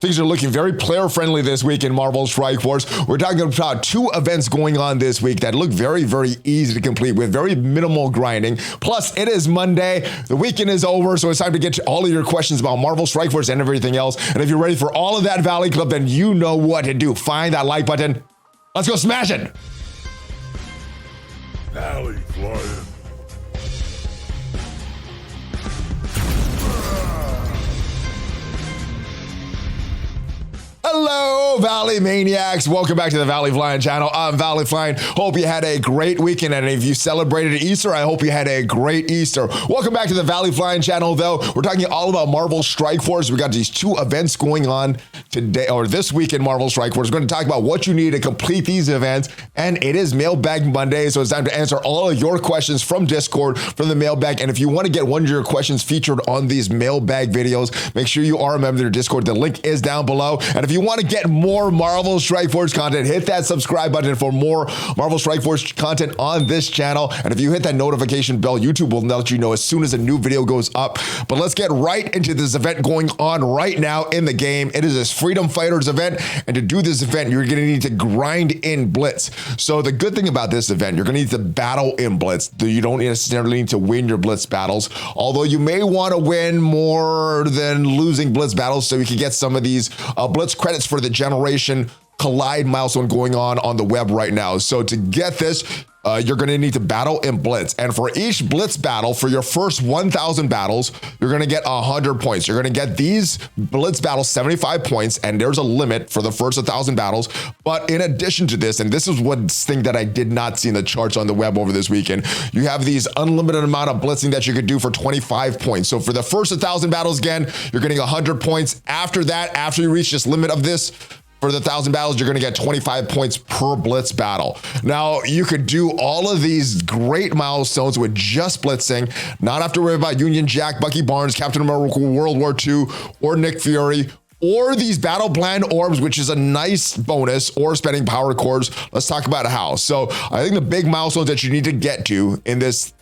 Things are looking very player-friendly this week in Marvel Strike Force. We're talking about 2 events going on this week that look very, very easy to complete with very minimal grinding. Plus, it is Monday. The weekend is over, so it's time to get to all of your questions about Marvel Strike Force and everything else. And if you're ready for all of that Valley Club, then you know what to do. Find that like button. Let's go smash it. ValleyFlyin. Hello, Valley Maniacs. Welcome back to the ValleyFlyin channel. I'm ValleyFlyin. Hope you had a great weekend, and if you celebrated Easter, I hope you had a great Easter. Welcome back to the ValleyFlyin channel, though. We're talking all about Marvel Strike Force. We got these 2 events going on today, or this week in Marvel Strike Force. We're going to talk about what you need to complete these events, and it is Mailbag Monday, so it's time to answer all of your questions from Discord, from the Mailbag. And if you want to get one of your questions featured on these Mailbag videos, make sure you are a member of Discord. The link is down below. And if you want to get more Marvel Strike Force content, hit that subscribe button for more Marvel Strike Force content on this channel. And if you hit that notification bell, YouTube will let you know as soon as a new video goes up. But let's get right into this event going on right now in the game. It is this Freedom Fighters event, and to do this event, you're going to need to grind in Blitz. So the good thing about this event, you're going to need to battle in Blitz. You don't necessarily need to win your Blitz battles, although you may want to win more than losing Blitz battles so you can get some of these Blitz credits for the Generation Collide milestone going on the web right now. So to get this, you're going to need to battle in Blitz. And for each Blitz battle, for your first 1,000 battles, you're going to get 100 points. You're going to get these Blitz battles 75 points, and there's a limit for the first 1,000 battles. But in addition to this, and this is one thing that I did not see in the charts on the web over this weekend, you have these unlimited amount of blitzing that you could do for 25 points. So for the first 1,000 battles, again, you're getting 100 points. After that, after you reach this limit of this, for the 1,000 battles, you're going to get 25 points per Blitz battle. Now, you could do all of these great milestones with just blitzing, not have to worry about Union Jack, Bucky Barnes, Captain America World War II, or Nick Fury, or these battle plan orbs, which is a nice bonus, or spending power cores. Let's talk about how. So I think the big milestones that you need to get to in this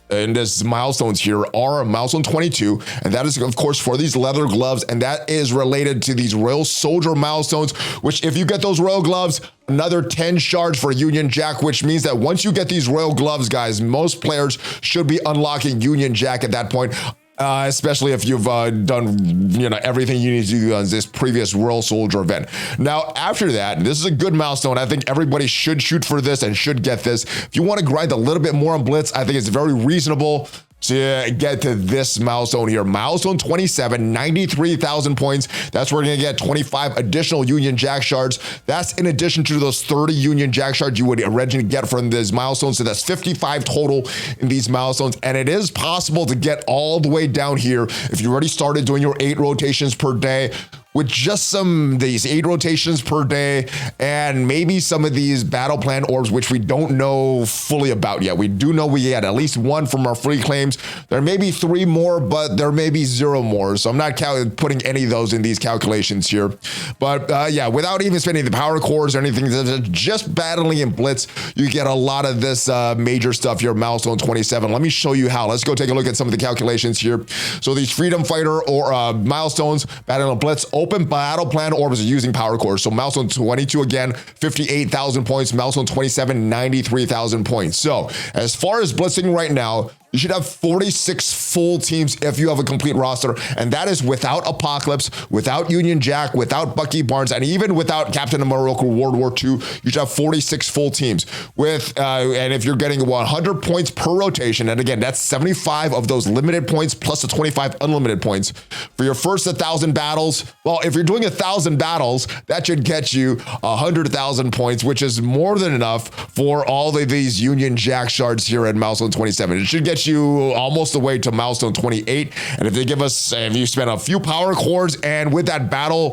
milestones here are milestone 22, and that is of course for these leather gloves, and that is related to these Royal Soldier milestones, which if you get those Royal gloves, another 10 shards for Union Jack, which means that once you get these Royal gloves, guys, most players should be unlocking Union Jack at that point. Especially if you've done, everything you need to do on this previous Royal Soldier event. Now, after that, this is a good milestone. I think everybody should shoot for this and should get this. If you want to grind a little bit more on Blitz, I think it's very reasonable to get to this milestone here. Milestone 27, 93,000 points. That's where you're going to get 25 additional Union Jack shards. That's in addition to those 30 Union Jack shards you would originally get from these milestones. So that's 55 total in these milestones. And it is possible to get all the way down here if you already started doing your 8 rotations per day, with just these 8 rotations per day, and maybe some of these battle plan orbs, which we don't know fully about yet. We do know we had at least 1 from our free claims. There may be 3 more, but there may be 0 more. So I'm not putting any of those in these calculations here. But yeah, without even spending the power cores or anything, just battling in Blitz, you get a lot of this major stuff here, milestone 27. Let me show you how. Let's go take a look at some of the calculations here. So these Freedom Fighter or milestones, battling in Blitz, open battle plan orbs are using power cores. So milestone 22 again, 58,000 points. Milestone 27, 93,000 points. So as far as blitzing right now, you should have 46 full teams if you have a complete roster, and that is without Apocalypse, without Union Jack, without Bucky Barnes, and even without Captain America World War II. You should have 46 full teams. And if you're getting 100 points per rotation, and again, that's 75 of those limited points plus the 25 unlimited points for your first 1,000 battles. Well, if you're doing 1,000 battles, that should get you 100,000 points, which is more than enough for all of these Union Jack shards here at milestone 27. It should get you almost the way to milestone 28. And if you spend a few power cores and with that battle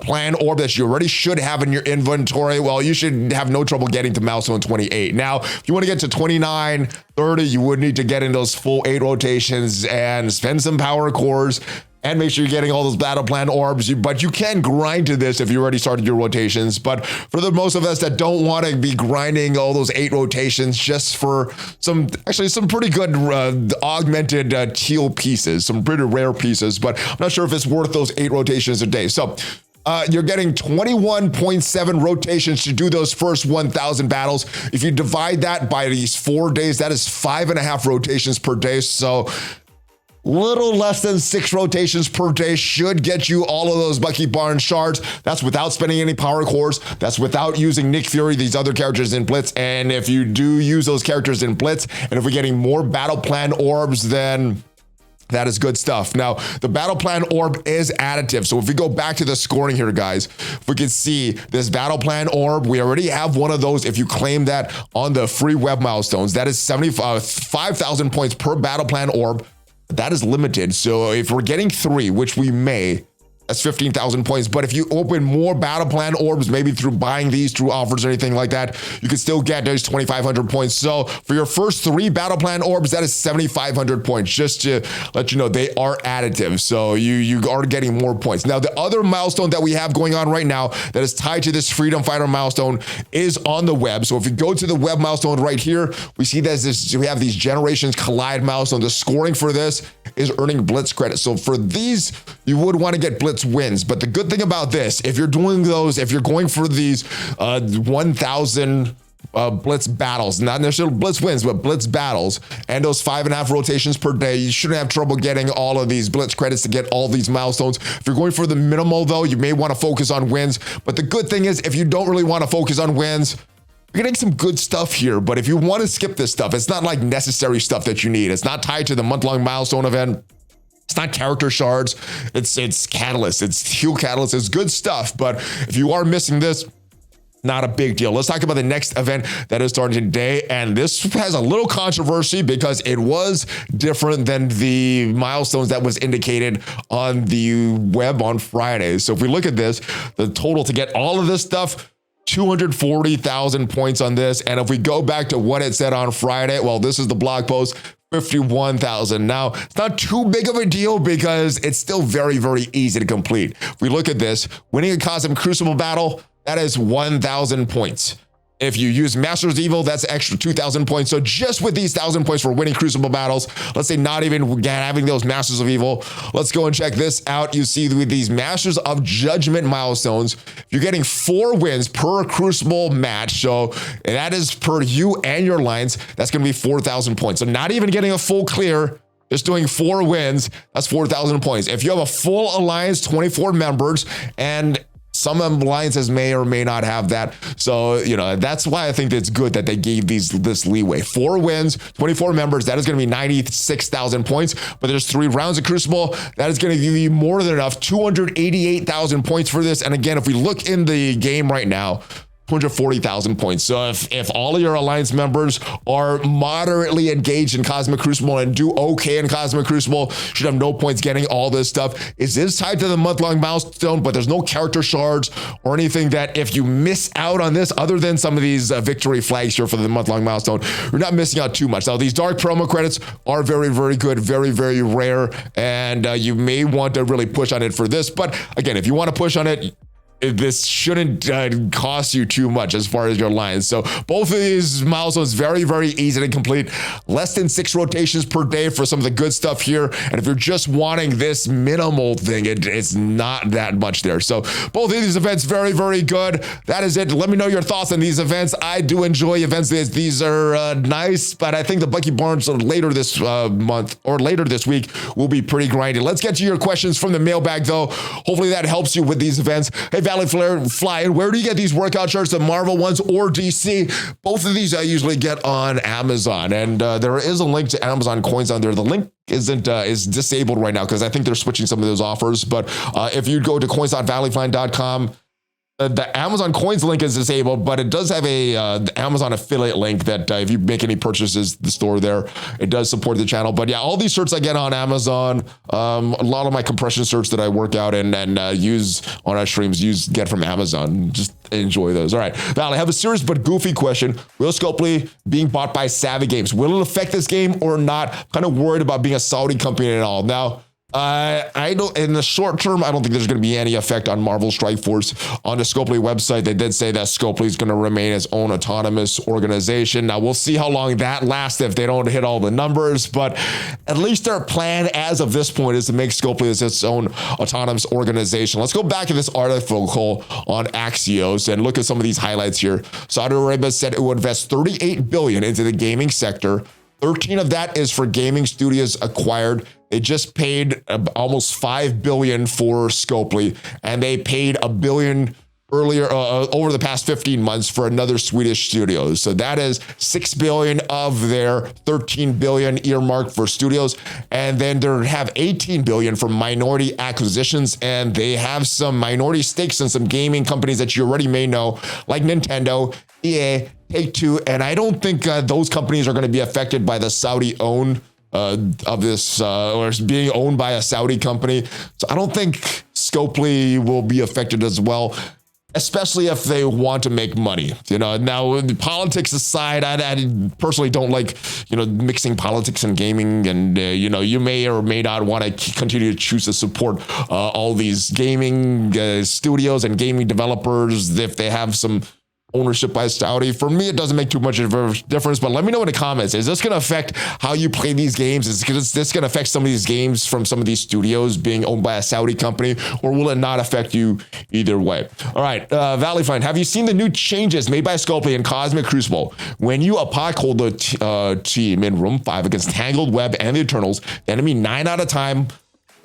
plan orb that you already should have in your inventory, well, you should have no trouble getting to milestone 28. Now, if you want to get to 29, 30, you would need to get in those full 8 rotations and spend some power cores and make sure you're getting all those battle plan orbs. But you can grind to this if you already started your rotations. But for the most of us that don't want to be grinding all those 8 rotations just for some pretty good augmented teal pieces, some pretty rare pieces, but I'm not sure if it's worth those 8 rotations a day. So you're getting 21.7 rotations to do those first 1,000 battles. If you divide that by these 4 days, that is 5.5 rotations per day. So little less than 6 rotations per day should get you all of those Bucky Barnes shards. That's without spending any power cores. That's without using Nick Fury, these other characters in Blitz. And if you do use those characters in Blitz, and if we're getting more battle plan orbs, then that is good stuff. Now, the battle plan orb is additive. So if we go back to the scoring here, guys, if we can see this battle plan orb, we already have one of those. If you claim that on the free web milestones, that is 5,000 points per battle plan orb. That is limited. So if we're getting 3, which we may, that's 15,000 points. But if you open more battle plan orbs, maybe through buying these through offers or anything like that, you can still get those 2,500 points. So for your first 3 battle plan orbs, that is 7,500 points. Just to let you know, they are additive. So you are getting more points. Now, the other milestone that we have going on right now that is tied to this Freedom Fighter milestone is on the web. So if you go to the web milestone right here, we see that we have these Generations Collide milestone. The scoring for this is earning Blitz credits. So for these, you would want to get Blitz wins. But the good thing about this, if you're doing those, if you're going for these 1,000 Blitz battles, not necessarily Blitz wins, but Blitz battles, and those 5.5 rotations per day, you shouldn't have trouble getting all of these Blitz credits to get all these milestones. If you're going for the minimal, though, you may want to focus on wins. But the good thing is, if you don't really want to focus on wins, you're getting some good stuff here. But if you want to skip this stuff, it's not like necessary stuff that you need. It's not tied to the month-long milestone event. It's not character shards. It's catalyst. It's heal catalyst. It's good stuff. But if you are missing this, not a big deal. Let's talk about the next event that is starting today. And this has a little controversy because it was different than the milestones that was indicated on the web on Friday. So if we look at this, the total to get all of this stuff, 240,000 points on this. And if we go back to what it said on Friday, well, this is the blog post, 51,000. Now, it's not too big of a deal because it's still very, very easy to complete. If we look at this, winning a custom crucible battle, that is 1,000 points. If you use Masters of Evil, that's extra 2,000 points. So just with these 1,000 points for winning crucible battles, let's say not even having those Masters of Evil, let's go and check this out. You see with these Masters of Judgment milestones, you're getting 4 wins per crucible match. So that is per you and your lines. That's going to be 4,000 points. So not even getting a full clear, just doing 4 wins, that's 4,000 points. If you have a full alliance, 24 members, and some alliances may or may not have that. So, that's why I think it's good that they gave this leeway. 4 wins, 24 members, that is going to be 96,000 points. But there's 3 rounds of Crucible. That is going to give you more than enough, 288,000 points for this. And again, if we look in the game right now, 240,000 points. So if all of your alliance members are moderately engaged in Cosmic Crucible and do okay in Cosmic Crucible, should have no points getting all this stuff. Is this tied to the month-long milestone, but there's no character shards or anything that if you miss out on this, other than some of these victory flags here for the month-long milestone, you're not missing out too much. Now, these dark promo credits are very, very good, very, very rare, and you may want to really push on it for this. But again, if you want to push on it, this shouldn't cost you too much as far as your lines. So both of these milestones, very, very easy to complete. Less than 6 rotations per day for some of the good stuff here. And if you're just wanting this minimal thing, it's not that much there. So both of these events, very, very good. That is it. Let me know your thoughts on these events. I do enjoy events. These are nice, but I think the Bucky Barnes later this month or later this week will be pretty grindy. Let's get to your questions from the mailbag, though. Hopefully that helps you with these events. Hey, ValleyFlyin, where do you get these workout shirts, the Marvel ones or DC? Both of these I usually get on Amazon, and there is a link to Amazon coins on there. The link is disabled right now because I think they're switching some of those offers. But if you go to coins.valleyflyin.com, the Amazon coins link is disabled, but it does have a the Amazon affiliate link that if you make any purchases, the store there, it does support the channel. But yeah, all these shirts I get on Amazon. A lot of my compression shirts that I work out and use on our streams, get from Amazon. Just enjoy those. All right, Val, I have a serious but goofy question. Will Scopely being bought by Savvy Games, will it affect this game or not? I'm kind of worried about being a Saudi company and all. Now, I don't, in the short term, I don't think there's going to be any effect on Marvel Strike Force. On the Scopely website, they did say that Scopely is going to remain its own autonomous organization. Now, we'll see how long that lasts if they don't hit all the numbers, but at least their plan as of this point is to make Scopely as its own autonomous organization. Let's go back to this article on Axios and look at some of these highlights here. Saudi Arabia said it would invest $38 billion into the gaming sector. 13 of that is for gaming studios acquired. They just paid almost $5 billion for Scopely, and they paid $1 billion earlier over the past 15 months for another Swedish studio. So that is $6 billion of their $13 billion earmarked for studios. And then they have $18 billion for minority acquisitions, and they have some minority stakes in some gaming companies that you already may know, like Nintendo, EA, Take-Two, and I don't think those companies are going to be affected by the Saudi own of this, or being owned by a Saudi company. So I don't think Scopely will be affected as well, especially if they want to make money. Now, politics aside, I personally don't like, mixing politics and gaming. And, you may or may not want to continue to choose to support all these gaming studios and gaming developers if they have some ownership by Saudi. For me, it doesn't make too much of a difference, but let me know in the comments. Is this going to affect how you play these games? Is this going to affect some of these games from some of these studios being owned by a Saudi company, or will it not affect you either way? All right, ValleyFlyin, have you seen the new changes made by Scopely in Cosmic Crucible? When you hold the team in Room 5 against Tangled Web and the Eternals, the enemy 9 out of time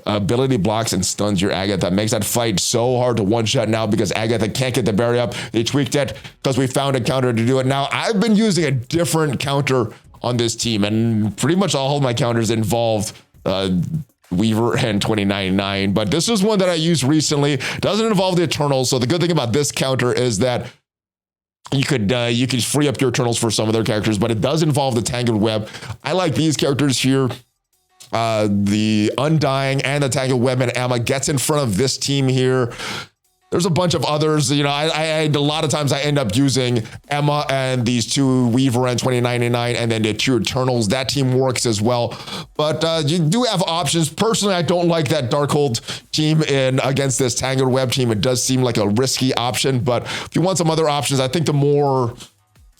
ability blocks and stuns your Agatha. Makes that fight so hard to one-shot now because Agatha can't get the barrier up. They tweaked it because we found a counter to do it. Now, I've been using a different counter on this team, and pretty much all of my counters involved Weaver and 2099, but this is one that I used recently. Doesn't involve the Eternals, so the good thing about this counter is that you could free up your Eternals for some of their characters, but it does involve the Tangled Web. I like these characters here. The Undying and the Tangled Web, and Emma gets in front of this team here. There's a bunch of others. I a lot of times I end up using Emma and these two, Weaver and 2099, and then the two Eternals. That team works as well. But you do have options. Personally, I don't like that Darkhold team against this Tangled Web team. It does seem like a risky option, but if you want some other options, I think the more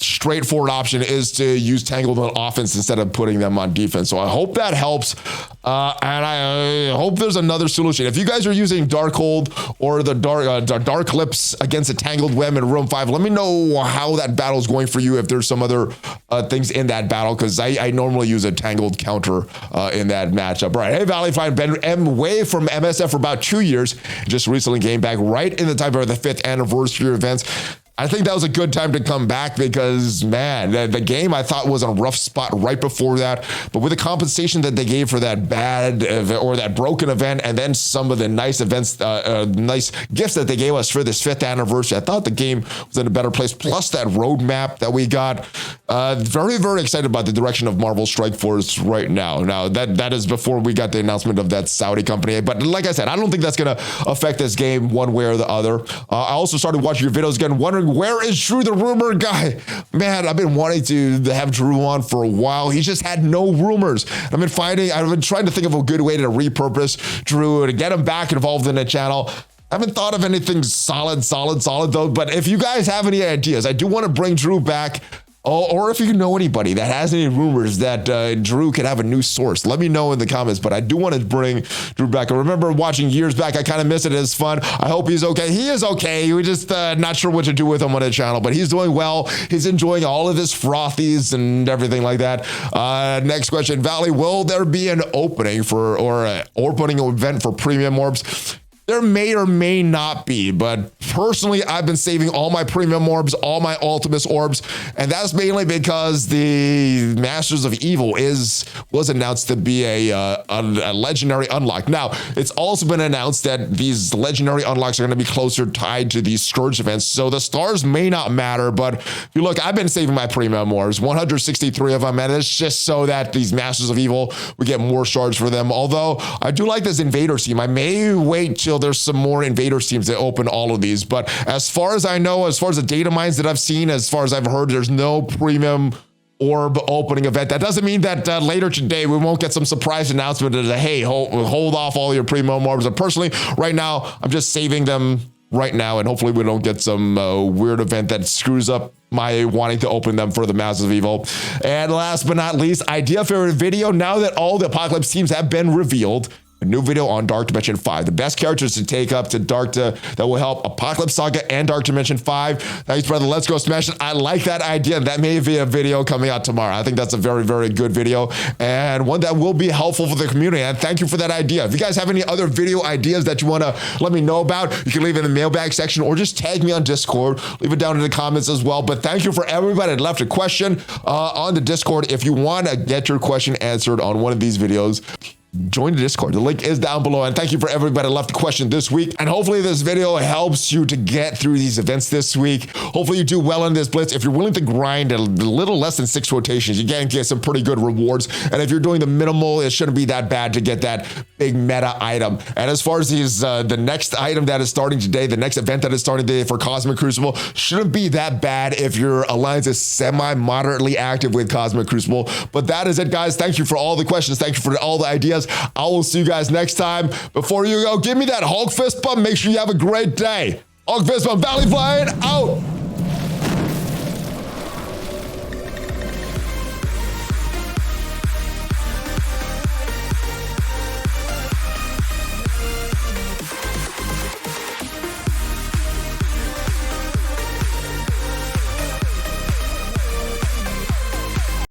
straightforward option is to use Tangled on offense instead of putting them on defense. So I hope that helps. And I hope there's another solution. If you guys are using Darkhold or the Dark Lips against a Tangled Web in Room 5, let me know how that battle is going for you, if there's some other things in that battle, because I normally use a Tangled counter in that matchup. All right, hey, ValleyFlyin, been away from MSF for about 2 years. Just recently came back right in the time of the 5th anniversary events. I think that was a good time to come back because, man, the game I thought was in a rough spot right before that. But with the compensation that they gave for that bad or that broken event, and then some of the nice events, nice gifts that they gave us for this 5th anniversary, I thought the game was in a better place. Plus that roadmap that we got. Very, very excited about the direction of Marvel Strike Force right now. Now, that is before we got the announcement of that Saudi company. But like I said, I don't think that's going to affect this game one way or the other. I also started watching your videos again, wondering, where is Drew the rumor guy? Man, I've been wanting to have Drew on for a while. He just had no rumors. I've been trying to think of a good way to repurpose Drew to get him back involved in the channel. I haven't thought of anything solid though. But if you guys have any ideas, I do want to bring Drew back. Or if you know anybody that has any rumors that Drew could have a new source, let me know in the comments. But I do want to bring Drew back. I remember watching years back. I kind of miss it. It's fun. I hope he's okay. He is okay. We're just not sure what to do with him on the channel, but he's doing well. He's enjoying all of his frothies and everything like that. Next question, Valley, will there be an opening or an opening event for premium orbs? There may or may not be, but personally, I've been saving all my premium orbs, all my Ultimus orbs, and that's mainly because the Masters of Evil was announced to be a legendary unlock. Now, it's also been announced that these legendary unlocks are going to be closer tied to these Scourge events, so the stars may not matter, but if you look, I've been saving my premium orbs, 163 of them, and it's just so that these Masters of Evil, we get more shards for them, although I do like this Invaders team. I may wait till there's some more Invaders teams that open all of these, but as far as I know, as far as the data mines that I've seen, as far as I've heard, there's no premium orb opening event. That doesn't mean that later today we won't get some surprise announcement that, hey, hold off all your primo orbs. And personally, right now, I'm just saving them right now, and hopefully we don't get some weird event that screws up my wanting to open them for the Massive Evil. And last but not least, idea for a video. Now that all the Apocalypse teams have been revealed, a new video on Dark Dimension 5. The best characters to take up to that will help Apocalypse Saga and Dark Dimension 5. Thanks, brother. Let's go smash it. I like that idea. That may be a video coming out tomorrow. I think that's a very, very good video and one that will be helpful for the community. And thank you for that idea. If you guys have any other video ideas that you want to let me know about, you can leave it in the mailbag section or just tag me on Discord. Leave it down in the comments as well. But thank you for everybody that left a question on the Discord. If you want to get your question answered on one of these videos, join the Discord. The link is down below. And thank you for everybody that left a question this week. And hopefully this video helps you to get through these events this week. Hopefully you do well in this blitz. If you're willing to grind a little less than 6 rotations, you can get some pretty good rewards. And if you're doing the minimal, it shouldn't be that bad to get that big meta item. And as far as these, the next item that is starting today, the next event that is starting today for Cosmic Crucible shouldn't be that bad if your alliance is semi-moderately active with Cosmic Crucible. But that is it, guys. Thank you for all the questions. Thank you for all the ideas. I will see you guys next time. Before you go, give me that Hulk fist bump. Make sure you have a great day. Hulk fist bump, ValleyFlyin out.